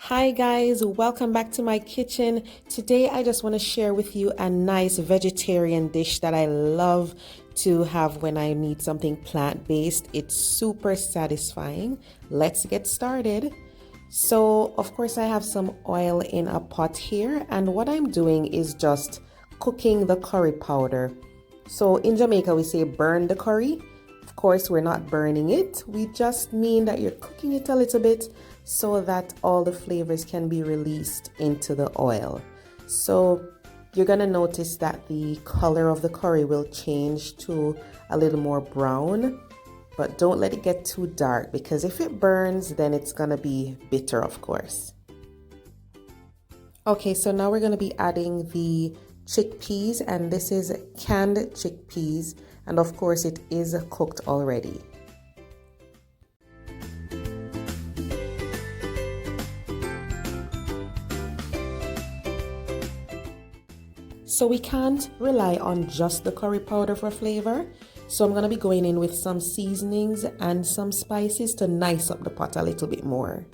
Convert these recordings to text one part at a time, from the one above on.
Hi guys, welcome back to my kitchen. Today I just want to share with you a nice vegetarian dish that I love to have when I need something plant-based. It's super satisfying. Let's get started. So, of course, I have some oil in a pot here, and what I'm doing is just cooking the curry powder. So, in Jamaica, we say burn the curry. Of course, we're not burning it. We just mean that you're cooking it a little bit so that all the flavors can be released into the oil. So you're gonna notice that the color of the curry will change to a little more brown, but don't let it get too dark because if it burns, then it's gonna be bitter, of course. Okay, so now we're gonna be adding the chickpeas, and this is canned chickpeas, and of course it is cooked already. So we can't rely on just the curry powder for flavor. So I'm going to be going in with some seasonings and some spices to nice up the pot a little bit more.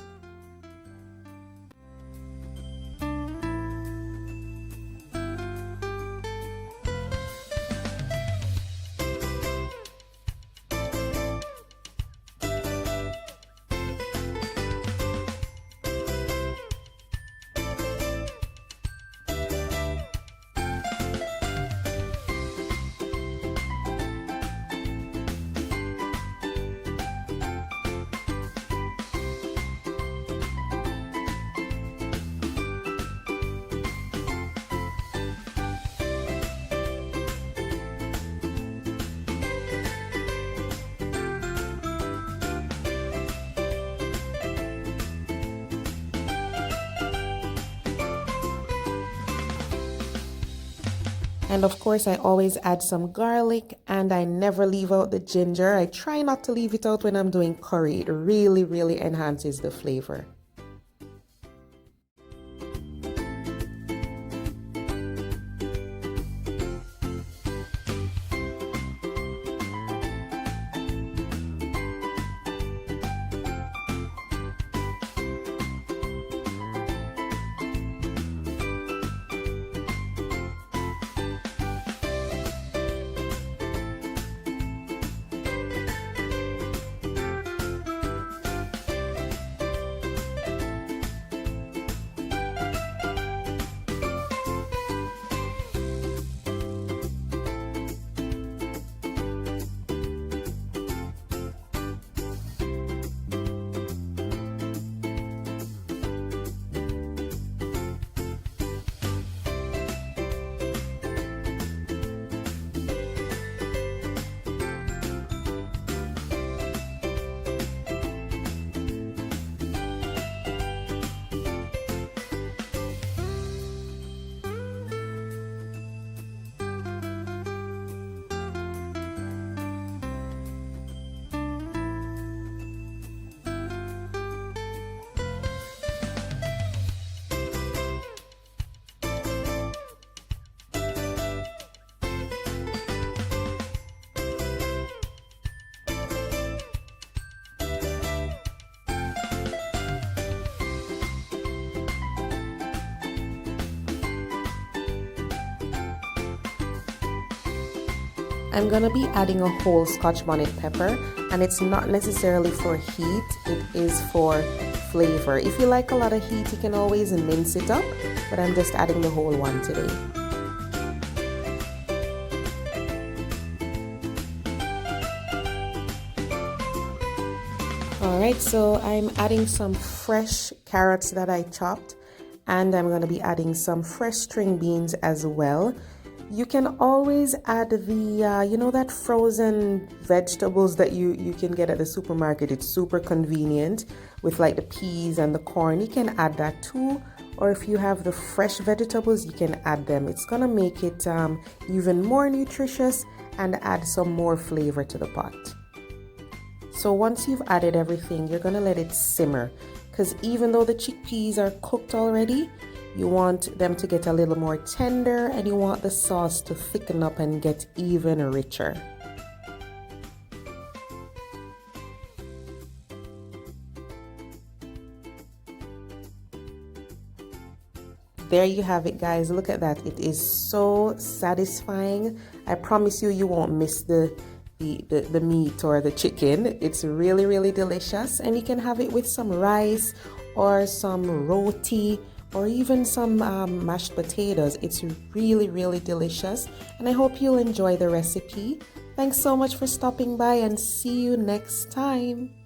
And of course, I always add some garlic, and I never leave out the ginger. I try not to leave it out when I'm doing curry. It really enhances the flavor. I'm gonna be adding a whole Scotch bonnet pepper, and it's not necessarily for heat, it is for flavor. If you like a lot of heat, you can always mince it up, but I'm just adding the whole one today. Alright, so I'm adding some fresh carrots that I chopped, and I'm gonna be adding some fresh string beans as well. You can always add the, that frozen vegetables that you can get at the supermarket. It's super convenient with like the peas and the corn. You can add that too. Or if you have the fresh vegetables, you can add them. It's gonna make it even more nutritious and add some more flavor to the pot. So once you've added everything, you're gonna let it simmer, because even though the chickpeas are cooked already, you want them to get a little more tender, and you want the sauce to thicken up and get even richer. there you have it, guys. Look at that. It is so satisfying. I promise you, you won't miss the meat or the chicken. It's really, really delicious, and you can have it with some rice or some roti or even some mashed potatoes. It's really, really delicious, and I hope you'll enjoy the recipe. Thanks so much for stopping by, and see you next time.